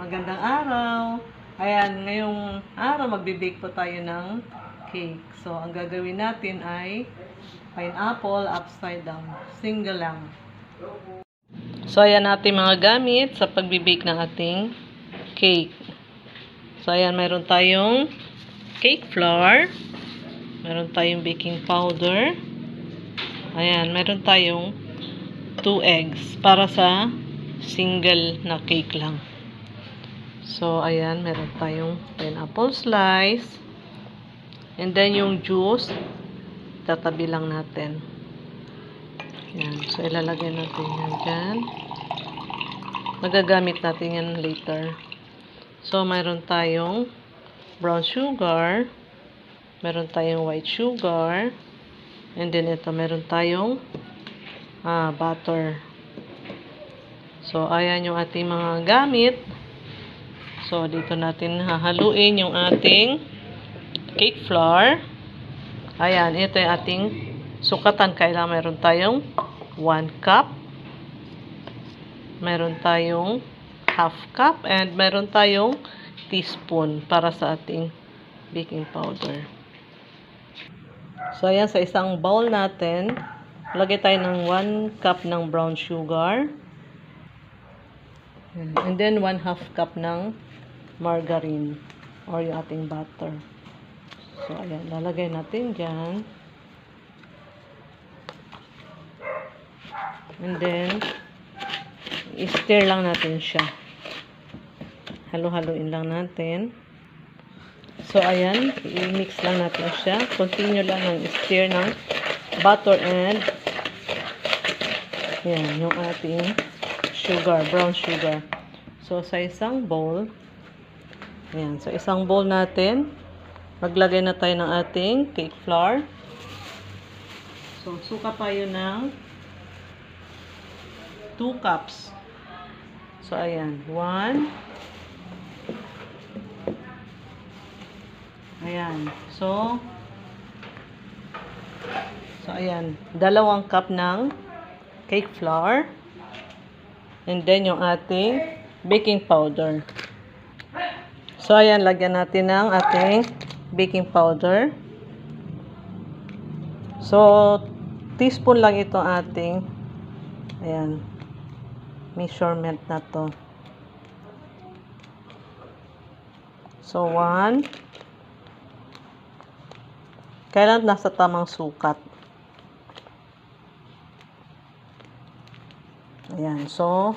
Magandang araw. Ayan, ngayong araw magbe-bake po tayo ng cake. So, ang gagawin natin ay pineapple upside down. Single lang. So, ayan natin mga gamit sa pagbe-bake ng ating cake. So, ayan, meron tayong cake flour. Meron tayong baking powder. Ayan, meron tayong 2 eggs para sa single na cake lang. So, ayan, meron tayong pineapple slice. And then, yung juice, tatabi lang natin. Ayan. So, ilalagay natin yan dyan. Magagamit natin yan later. So, meron tayong brown sugar. Meron tayong white sugar. And then, ito, meron tayong butter. So, ayan yung ating mga gamit. So, dito natin hahaluin yung ating cake flour. Ayan, ito yung ating sukatan. Kailangan meron tayong 1 cup. Meron tayong half cup. And meron tayong teaspoon para sa ating baking powder. So, ayan, sa isang bowl natin, lagay tayo ng 1 cup ng brown sugar. And then, 1/2 cup ng margarine or yung ating butter. So, ayan, lalagay natin dyan. And then, i-stir lang natin siya. Halo-haloin lang natin. So, ayan, i-mix lang natin siya. Continue lang ng stir ng butter and yan, yung ating sugar, brown sugar. So, sa isang bowl, ayan, so isang bowl natin, maglagay na tayo ng ating cake flour. So, suka tayo ng 2 cups. So, ayan, 1. Ayan, so, ayan, 2 cup ng cake flour. And then, yung ating baking powder. So, ayan, lagyan natin ng ating baking powder. So, teaspoon lang ito ating, ayan, measurement na to. So, 1. Kailan nasa tamang sukat. Ayan, so,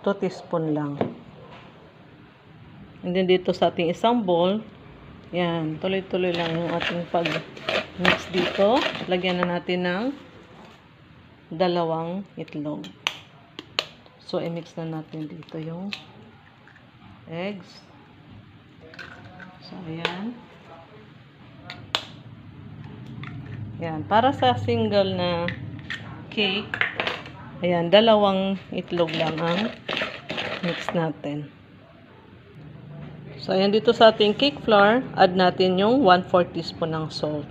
2 teaspoon lang. And then, dito sa ating isang bowl, yan, tuloy-tuloy lang yung ating pag-mix dito. Lagyan na natin ng 2 itlog. So, i-mix na natin dito yung eggs. So, ayan. Yan, para sa single na cake, ayan, 2 itlog lang ang mix natin. So, ayan, dito sa ating cake flour, add natin yung 1/4 teaspoon ng salt.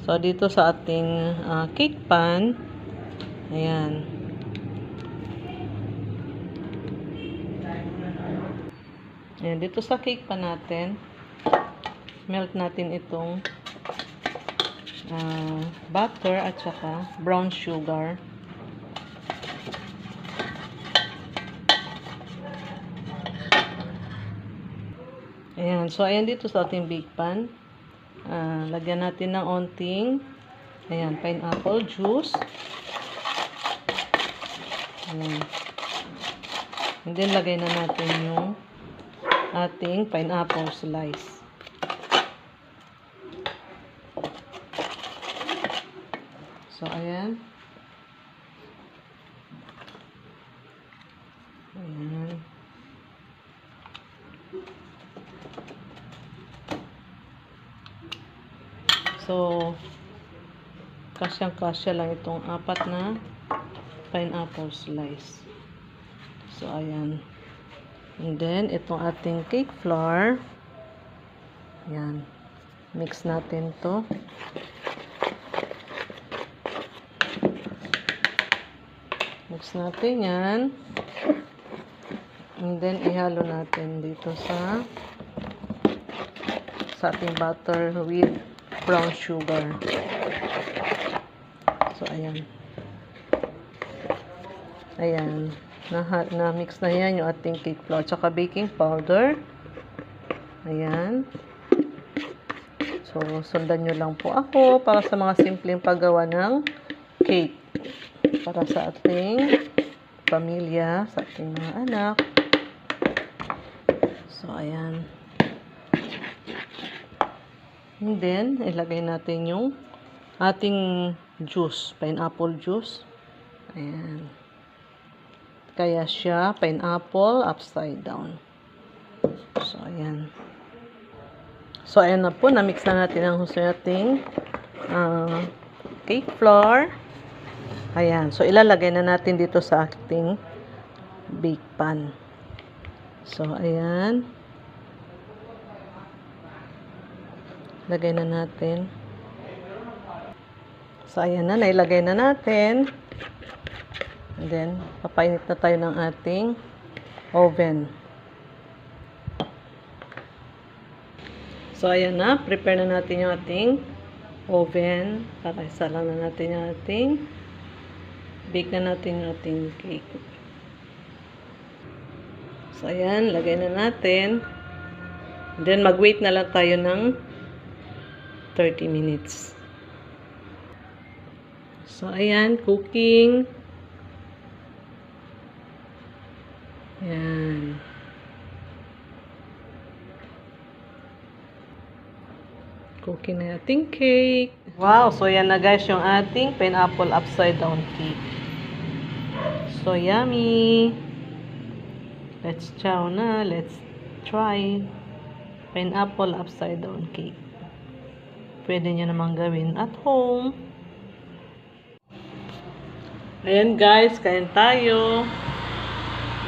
So, dito sa ating cake pan, ayan. Ayan, dito sa cake pan natin, melt natin itong butter at saka brown sugar. Ayan, so ayan dito sa ating bake pan. Lagyan natin ng onting, ayan, pineapple juice. Ayan. And then, lagay na natin yung ating pineapple slice. So, ayan. Ayan. So, kasyang-kasya lang itong 4 na pineapple slice. So, ayan. And then, itong ating cake flour. Ayan. Mix natin to. Mix natin yan. And then, ihalo natin dito sa ating butter with brown sugar. So, ayan. Ayan. Na-mix na yan yung ating cake flour. Tsaka baking powder. Ayan. So, sundan nyo lang po ako para sa mga simpleng paggawa ng cake. Para sa ating pamilya, sa ating mga anak. So, ayan. And then, ilagay natin yung ating juice, pineapple juice. Ayan. Kaya siya, pineapple upside down. So, ayan. So, ayan na po. Na-mix na natin ang gusto nating cake flour. Ayan. So, ilalagay na natin dito sa ating bake pan. So, ayan. Lagay na natin. So, ayan na. Nailagay na natin. And then, papainit na tayo ng ating oven. So, ayan na. Prepare na natin yung ating oven. Para isa lang na natin yung ating bake na natin yung ating cake. So, ayan. Lagay na natin. And then, mag-wait na lang tayo ng 30 minutes. So, ayan, cooking. Ayan. Cooking na ating cake. Wow, so yan na guys yung ating pineapple upside down cake. So yummy. Let's chow na. Let's try pineapple upside down cake. Pwede nyo namang gawin at home. Ayan guys, kain tayo.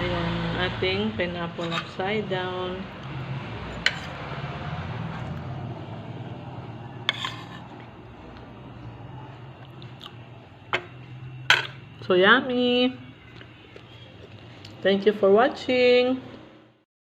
Ayan, ating pineapple upside down. So yummy. Thank you for watching.